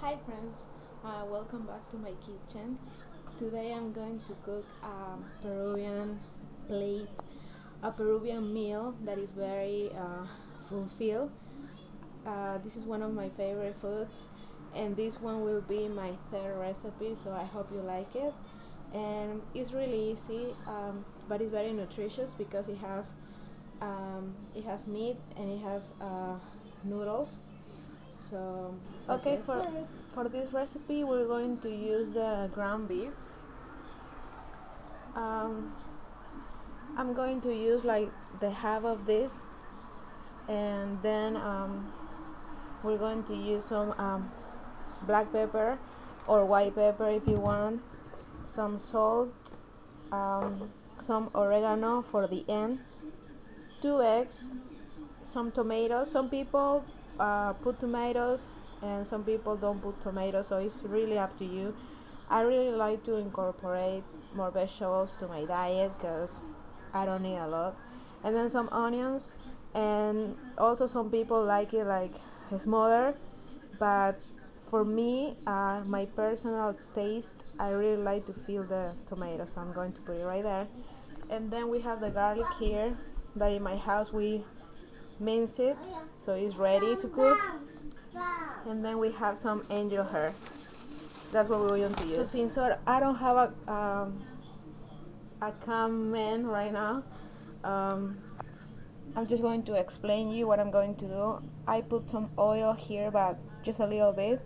Hi friends, welcome back to my kitchen. Today I'm going to cook a Peruvian plate, a Peruvian meal that is very fulfilled. This is one of my favorite foods, and this one will be my third recipe, so I hope you like it. And it's really easy, but it's very nutritious because it has meat and it has noodles. So okay, for this recipe we're going to use the ground beef. Um, I'm going to use like the half of this, and then we're going to use some black pepper or white pepper if you want, some salt, some oregano for the end, 2 eggs, some tomatoes. Some people put tomatoes and some people don't put tomatoes, so it's really up to you. I really like to incorporate more vegetables to my diet because I don't need a lot. And then some onions, and also some people like it like smaller, but for me, my personal taste, I really like to feel the tomato, so I'm going to put it right there. And then we have the garlic here that in my house we mince it so it's ready to cook. And then we have some angel hair. That's what we're going to use. So since I don't have a cam man right now, um, I'm just going to explain you what I'm going to do. I put some oil here, but just a little bit,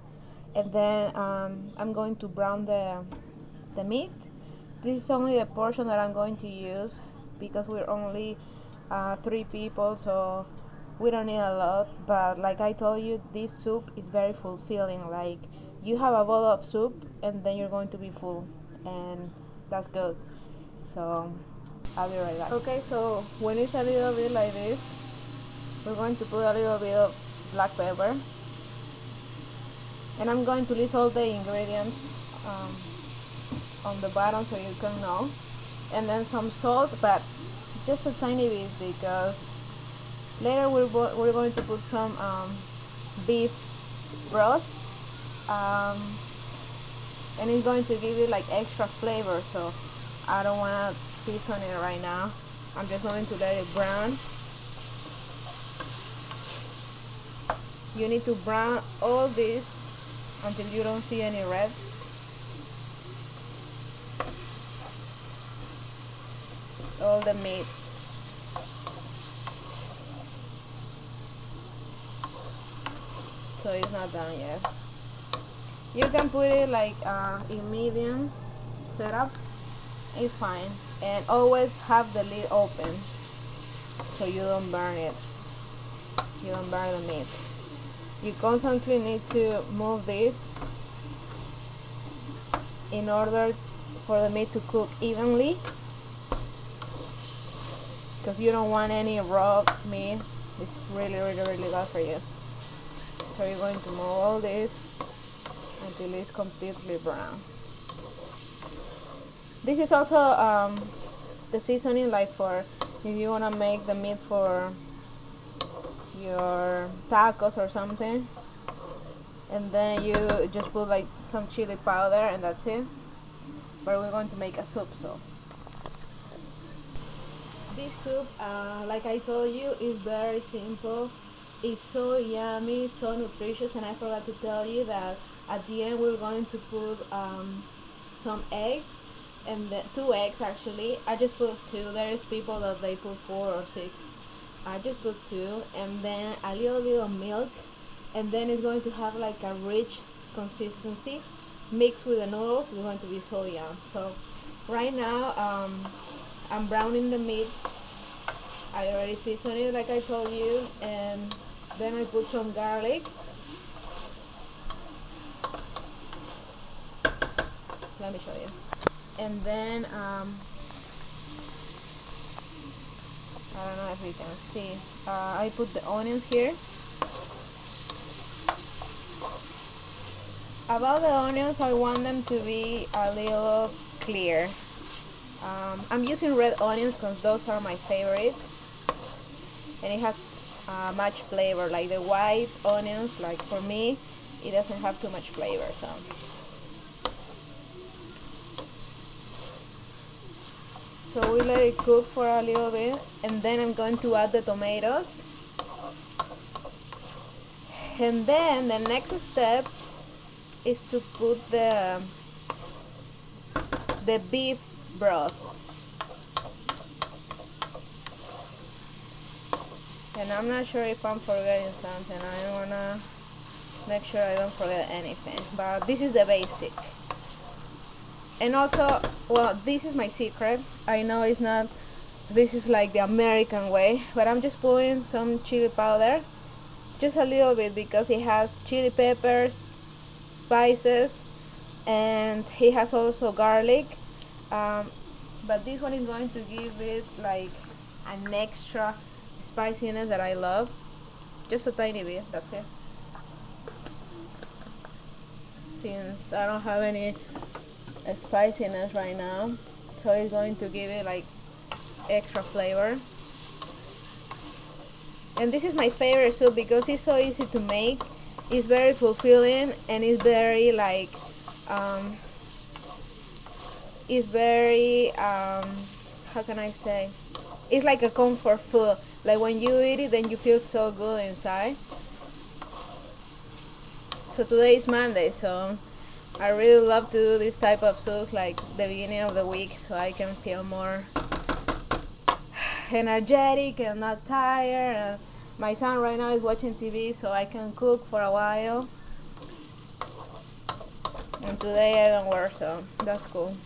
and then I'm going to brown the meat. This is only the portion that I'm going to use because we're only 3 people, so we don't need a lot. But like I told you, this soup is very fulfilling. Like you have a bowl of soup and then you're going to be full, and that's good. So I'll be right back. Okay, so when it's a little bit like this, we're going to put a little bit of black pepper, and I'm going to list all the ingredients um, on the bottom so you can know. And then some salt, but just a tiny bit because later we're going to put some beef broth, um, and it's going to give you like extra flavor, so I don't want to season it right now. I'm just going to let it brown. You need to brown all this until you don't see any red. All the meat. So it's not done yet. You can put it like in medium setup. It's fine. And always have the lid open so you don't burn it. You don't burn the meat. You constantly need to move this in order for the meat to cook evenly, because you don't want any raw meat. It's really bad for you. So you're going to move all this until it's completely brown. This is also the seasoning, like for if you want to make the meat for your tacos or something, and then you just put like some chili powder and that's it. But we're going to make a soup, so this soup, like I told you, is very simple. It's so yummy, so nutritious, and I forgot to tell you that at the end we're going to put some eggs, and 2 eggs actually. I just put 2. There is people that they put 4 or 6. I just put 2, and then a little bit of milk, and then it's going to have like a rich consistency mixed with the noodles. It's going to be so yum. So right now I'm browning the meat. I already seasoned it like I told you, and then I put some garlic. Let me show you. And then I don't know if you can see, I put the onions here. About the onions, I want them to be a little clear. I'm using red onions because those are my favorite, and it has much flavor. Like the white onions, like for me, it doesn't have too much flavor. So we let it cook for a little bit, and then I'm going to add the tomatoes. And then the next step is to put the beef broth. And I'm not sure if I'm forgetting something. I wanna make sure I don't forget anything, but this is the basic. And also, well, this is my secret. I know it's not, this is like the American way, but I'm just putting some chili powder, just a little bit, because it has chili peppers, spices, and it has also garlic. But this one is going to give it like an extra spiciness that I love. Just a tiny bit, that's it. Since I don't have any spiciness right now, so it's going to give it like extra flavor. And this is my favorite soup because it's so easy to make, it's very fulfilling, and it's very like it's very how can I say, it's like a comfort food. Like when you eat it, then you feel so good inside. So today is Monday, so I really love to do this type of soups like the beginning of the week, so I can feel more energetic and not tired. And my son right now is watching TV, so I can cook for a while. And today I don't work, so that's cool.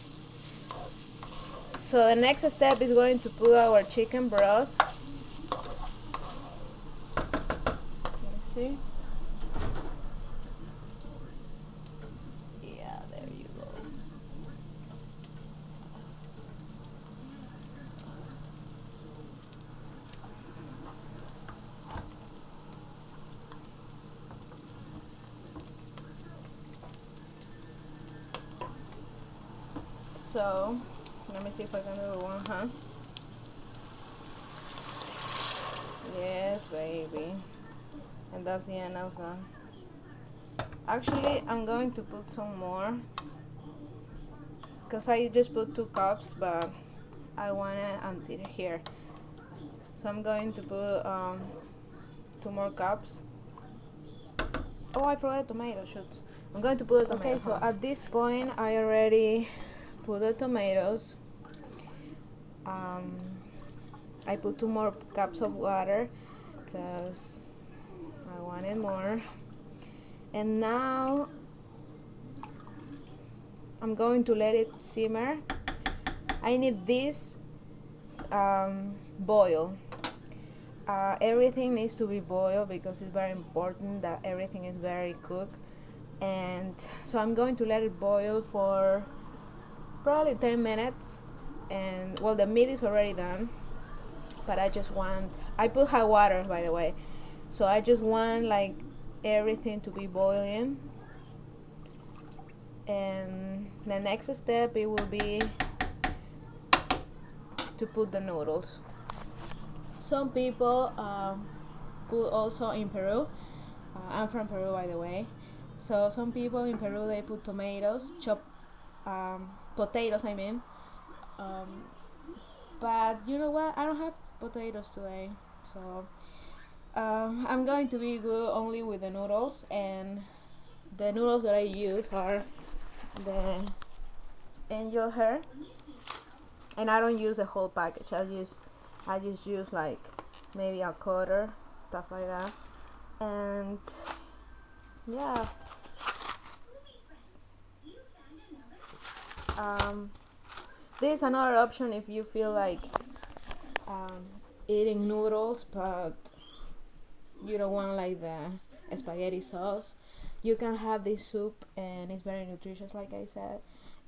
So the next step is going to put our chicken broth. Let's see. Yeah, there you go. So let me see if I can do one, huh? Yes, baby. And that's the end of that. Actually, I'm going to put some more because I just put 2 cups, but I want it until here. So I'm going to put 2 more cups. Oh, I forgot tomato shoots. I'm going to put the tomato. Okay, so at this point, I already put the tomatoes. I put 2 more cups of water because I wanted more. And now I'm going to let it simmer. I need this boil. Everything needs to be boiled because it's very important that everything is very cooked. And so I'm going to let it boil for probably 10 minutes. And well, the meat is already done, but I put hot water, by the way, so I just want like everything to be boiling. And the next step, it will be to put the noodles. Some people put also in Peru, I'm from Peru, by the way, so some people in Peru, they put tomatoes, chop potatoes, I mean, um, but you know what, I don't have potatoes today, so I'm going to be good only with the noodles. And the noodles that I use are the angel hair, and I don't use the whole package. I just use like maybe a quarter, stuff like that. And yeah, um, this is another option if you feel like um, eating noodles, but you don't want like the spaghetti sauce. You can have this soup, and it's very nutritious, like I said,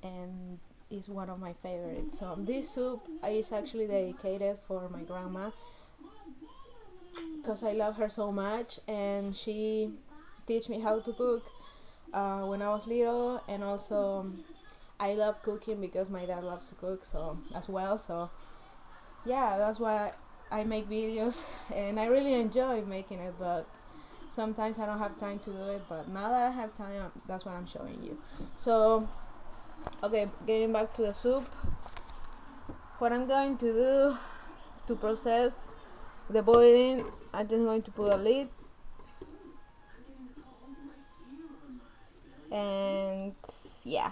and is one of my favorites. So this soup is actually dedicated for my grandma because I love her so much, and she teach me how to cook when I was little. And also I love cooking because my dad loves to cook so as well. So yeah, that's why I make videos and I really enjoy making it. But Sometimes I don't have time to do it, but now that I have time, that's what I'm showing you. So, okay, getting back to the soup, what I'm going to do to process the boiling, I'm just going to put a lid, and yeah,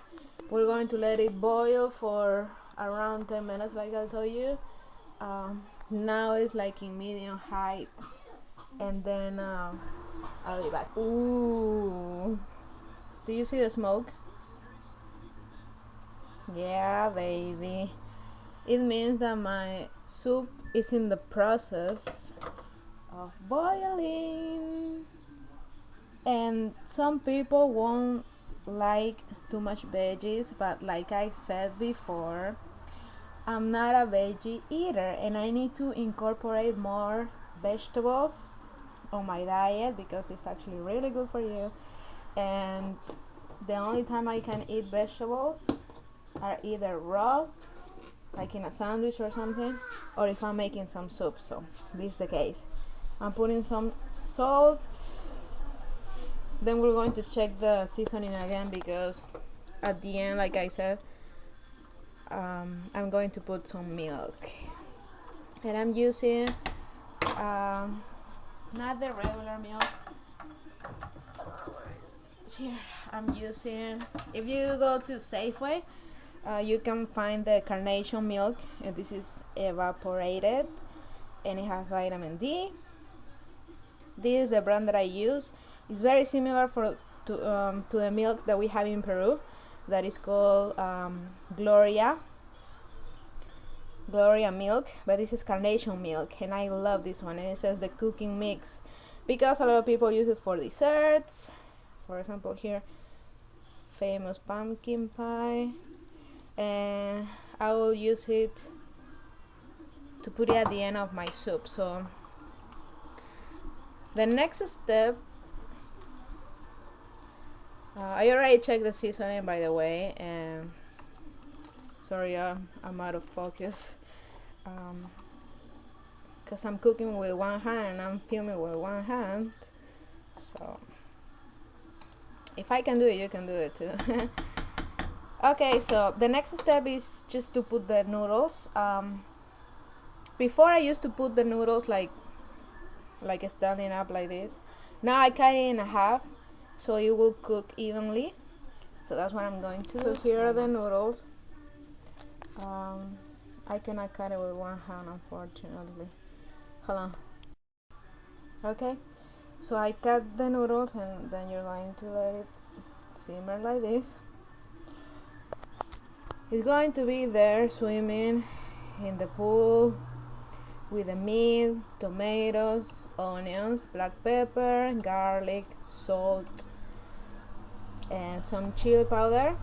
we're going to let it boil for around 10 minutes like I told you. Now it's like in medium height, and then I'll be back. Ooh, do you see the smoke? Yeah, baby. It means that my soup is in the process of boiling. And some people won't like too much veggies, but like I said before, I'm not a veggie eater and I need to incorporate more vegetables on my diet because it's actually really good for you. And the only time I can eat vegetables are either raw, like in a sandwich or something, or if I'm making some soup. So this is the case. I'm putting some salt. Then we're going to check the seasoning again because at the end, like I said, I'm going to put some milk. And I'm using not the regular milk. Here I'm using, if you go to Safeway, you can find the carnation milk, and this is evaporated and it has vitamin D. This is the brand that I use. It's very similar to the milk that we have in Peru that is called Gloria milk, but this is carnation milk and I love this one, and it says the cooking mix because a lot of people use it for desserts. For example, here, famous pumpkin pie, and I will use it to put it at the end of my soup. So the next step, I already checked the seasoning, by the way, and sorry, I'm out of focus because I'm cooking with one hand and I'm filming with one hand. So if I can do it, you can do it too. Okay, so the next step is just to put the noodles. Before I used to put the noodles like standing up like this. Now I cut it in half so it will cook evenly. So that's what I'm going to do. So here are the noodles. I cannot cut it with one hand, unfortunately. Hold on. Okay, so I cut the noodles and then you're going to let it simmer like this. It's going to be there swimming in the pool with the meat, tomatoes, onions, black pepper, garlic, salt, and some chili powder.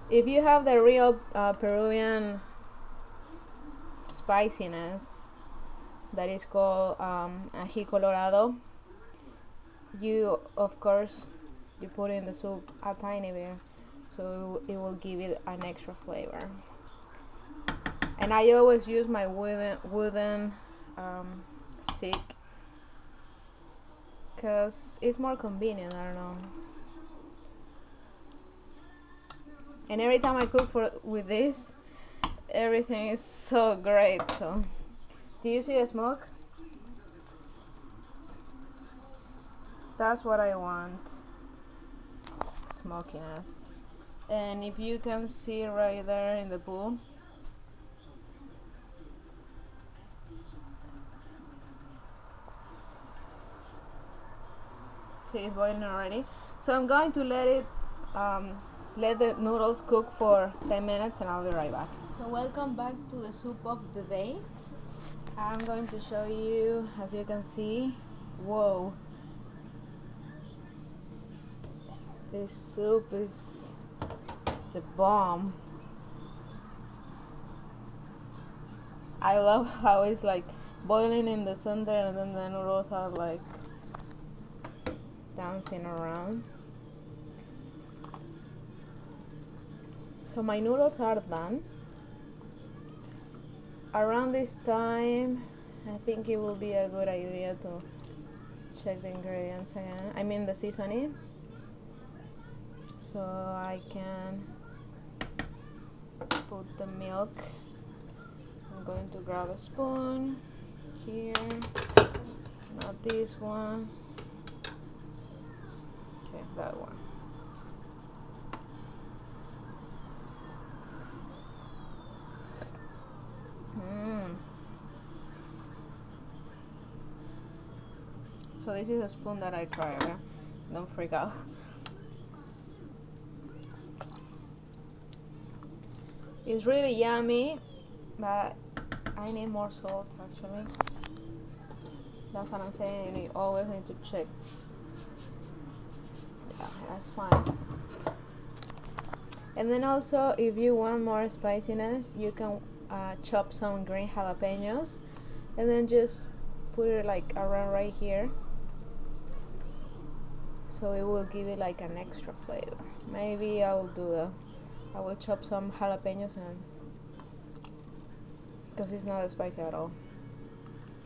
If you have the real Peruvian spiciness that is called ají colorado, you of course you put in the soup a tiny bit so it will give it an extra flavor. And I always use my wooden stick because it's more convenient, I don't know. And every time I cook with this, everything is so great. So do you see the smoke? That's what I want, smokiness. And if you can see right there in the pool, see it's boiling already. So I'm going to let the noodles cook for 10 minutes and I'll be right back. So welcome back to the soup of the day. I'm going to show you, as you can see, whoa, this soup is the bomb. I love how it's like boiling in the center and then the noodles are like dancing around. So my noodles are done. Around this time, I think it will be a good idea to check the ingredients again. I mean the seasoning. So I can put the milk. I'm going to grab a spoon here, not this one. Okay, that one. So this is a spoon that I try, okay? Don't freak out. It's really yummy, but I need more salt actually. That's what I'm saying, you always need to check. Yeah, that's fine. And then also, if you want more spiciness, you can chop some green jalapenos and then just put it like around right here, so it will give it like an extra flavor. Maybe I will do that. I will chop some jalapenos, and because it's not spicy at all.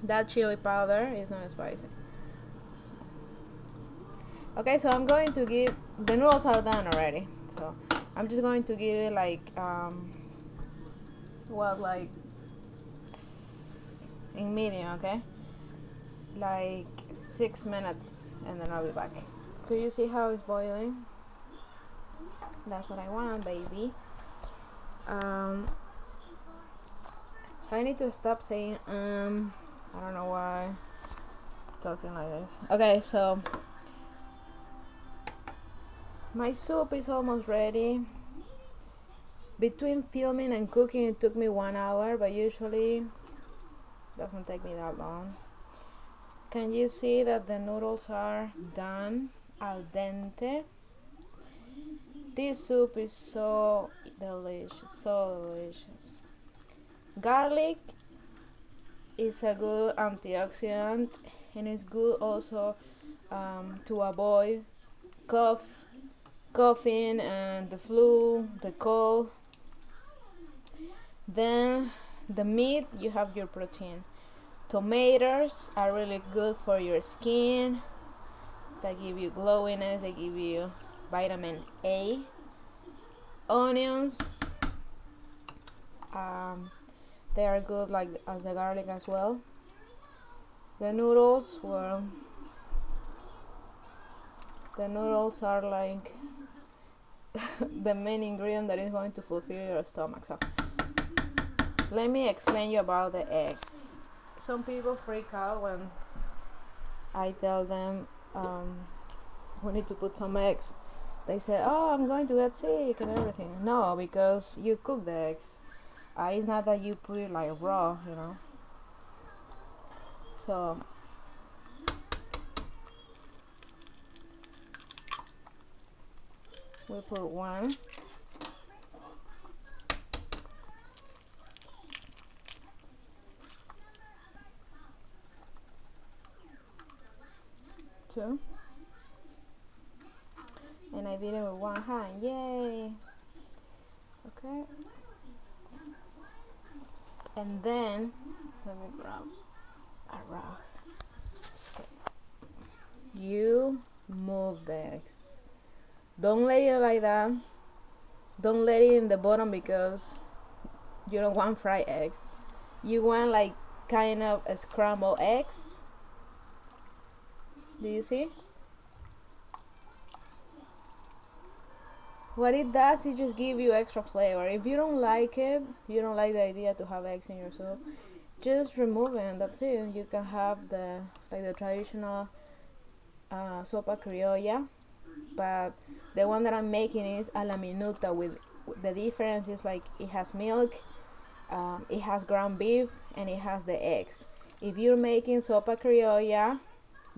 That chili powder is not spicy. Okay, so I'm going to give, the noodles are done already, so I'm just going to give it like like in medium, okay, like 6 minutes, and then I'll be back. Do you see how it's boiling? That's what I want, baby. I need to stop saying I don't know why I'm talking like this. Okay, so my soup is almost ready. Between filming and cooking it took me 1 hour, but usually doesn't take me that long. Can you see that the noodles are done al dente? This soup is so delicious, so delicious. Garlic is a good antioxidant, and it's good also to avoid coughing and the flu, the cold. Then the meat, you have your protein. Tomatoes are really good for your skin. They give you glowiness, they give you vitamin A. Onions, they are good like as the garlic as well. The noodles, well, the noodles are like the main ingredient that is going to fulfill your stomach. So let me explain you about the eggs. Some people freak out when I tell them we need to put some eggs. They say, oh, I'm going to get sick and everything. No, because you cook the eggs. It's not that you put it like raw, you know. So we put one. Two. And I did it with one hand. Yay! Okay. And then let me grab a rag. Okay. You move the eggs. Don't lay it like that. Don't let it in the bottom because you don't want fried eggs. You want like kind of a scrambled eggs. Do you see? What it does is just give you extra flavor. If you don't like it, you don't like the idea to have eggs in your soup, just remove it and that's it. You can have the traditional sopa criolla, but the one that I'm making is a la minuta. With the difference is like it has milk, it has ground beef, and it has the eggs. If you're making sopa criolla,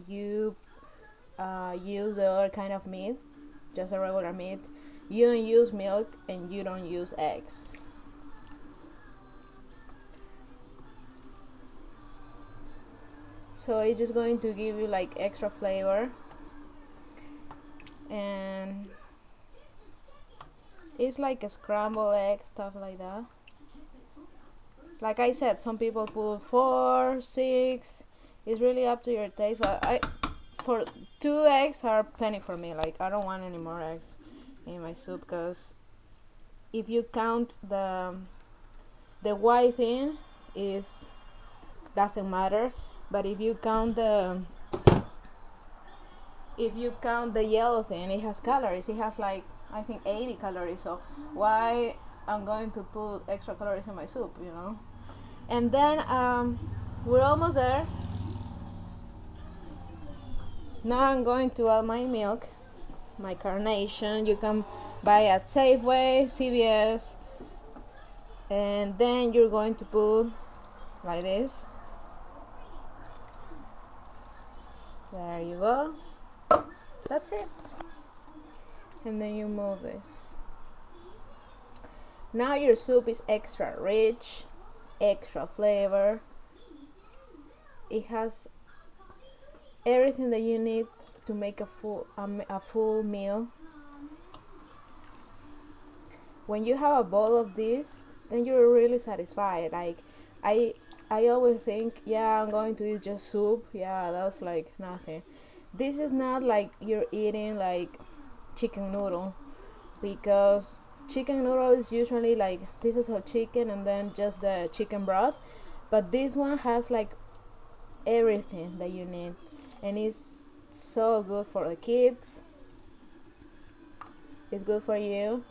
you use the other kind of meat, just a regular meat. You don't use milk and you don't use eggs. So it's just going to give you like extra flavor, and it's like a scrambled egg, stuff like that. Like I said, some people put 4, 6. It's really up to your taste, but for 2 eggs are plenty for me. Like I don't want any more eggs in my soup, because if you count the white thing, is doesn't matter, but if you count the yellow thing, it has calories. It has like, I think, 80 calories. So why I'm going to put extra calories in my soup, you know? And then we're almost there. Now I'm going to add my milk, my carnation. You can buy at Safeway, CVS, and then you're going to put like this. There you go. That's it. And then you move this. Now your soup is extra rich, extra flavor. It has everything that you need to make a full meal. When you have a bowl of this, then you're really satisfied. Like I always think, yeah, I'm going to eat just soup. Yeah, that's like nothing. This is not like you're eating like chicken noodle, because chicken noodle is usually like pieces of chicken and then just the chicken broth, but this one has like everything that you need, and it's so good for the kids. It's good for you,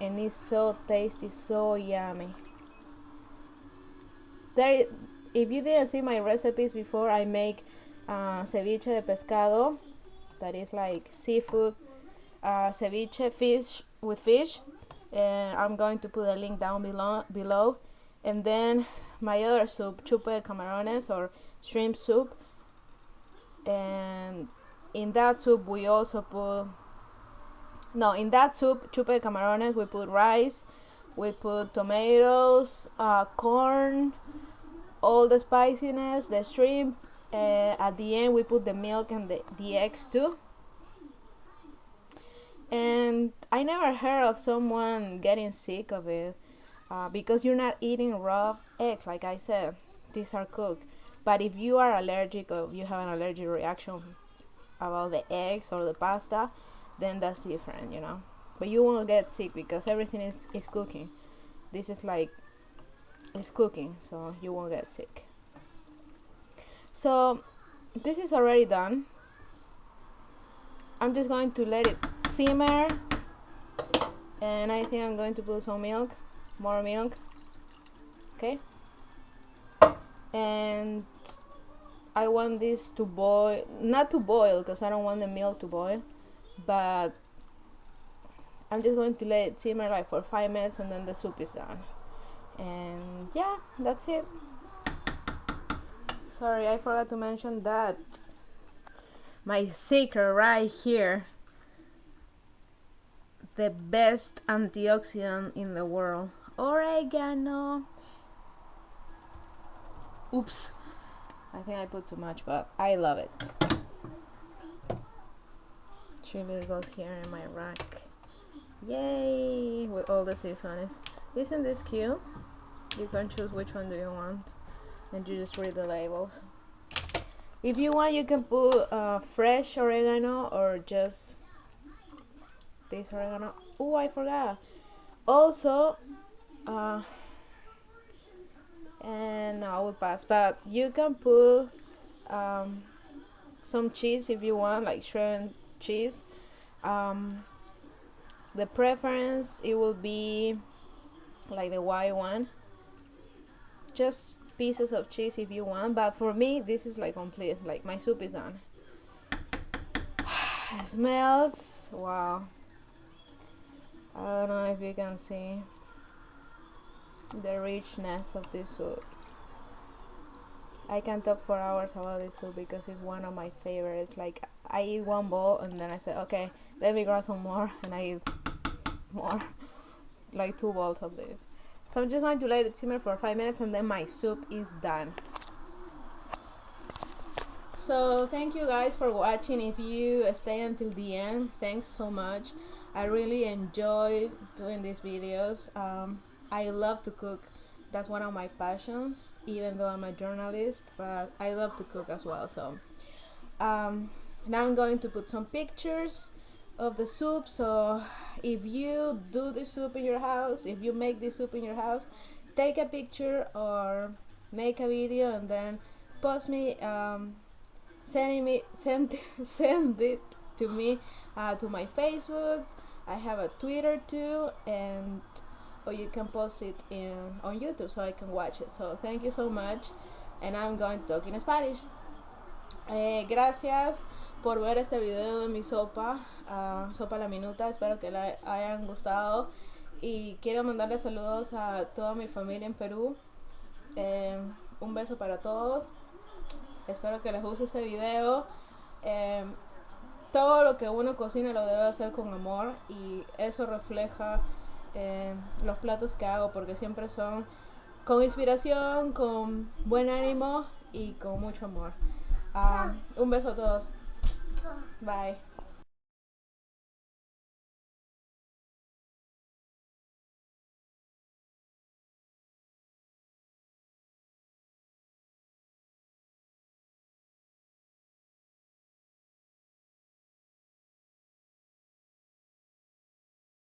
and it's so tasty, so yummy. There, if you didn't see my recipes before, I make ceviche de pescado, that is like seafood, ceviche fish with fish, and I'm going to put a link down below. And then my other soup, chupe de camarones, or shrimp soup, and in that soup we also put, no, in that soup, chupe de camarones, we put rice, we put tomatoes, corn, all the spiciness, the shrimp. At the end we put the milk and the eggs too. And I never heard of someone getting sick of it, because you're not eating raw eggs. Like I said, these are cooked. But if you are allergic, or you have an allergic reaction about the eggs or the pasta, then that's different, you know. But you won't get sick because everything is cooking. This is like, it's cooking, so you won't get sick. So this is already done. I'm just going to let it simmer, and I think I'm going to put some milk, more milk. Okay, and I want this to boil, not to boil because I don't want the milk to boil, but I'm just going to let it simmer like for 5 minutes, and then the soup is done. And yeah, that's it. Sorry, I forgot to mention that my secret right here, the best antioxidant in the world, oregano. Oops, I think I put too much, but I love it. Chili goes here in my rack. Yay, with all the seasonings. Isn't this cute? You can choose which one do you want, and you just read the labels. If you want, you can put fresh oregano or just this oregano. Oh, I forgot. Also, and no, I will pass. But you can put some cheese if you want, like shredded cheese. The preference, it will be like the white one. Just pieces of cheese if you want, but for me this is like complete. Like my soup is done. It smells, wow. I don't know if you can see the richness of this soup. I can talk for hours about this soup because it's one of my favorites. Like I eat one bowl and then I say, okay, let me grab some more, and I eat more, like 2 bowls of this. So I'm just going to let it simmer for 5 minutes, and then my soup is done. So thank you guys for watching. If you stay until the end, thanks so much. I really enjoy doing these videos. I love to cook. That's one of my passions, even though I'm a journalist, but I love to cook as well. So Now I'm going to put some pictures of the soup. So if you do the soup in your house, if you make this soup in your house, take a picture or make a video and then post me, send it to me, to my Facebook. I have a Twitter too, and or you can post it on YouTube so I can watch it. So thank you so much, and I'm going to talk in Spanish. Gracias por ver este video de mi sopa, sopa la minuta. Espero que le hayan gustado y quiero mandarle saludos a toda mi familia en Perú. Un beso para todos. Espero que les guste este video. Todo lo que uno cocina lo debe hacer con amor y eso refleja los platos que hago, porque siempre son con inspiración, con buen ánimo y con mucho amor. Un beso a todos. Bye.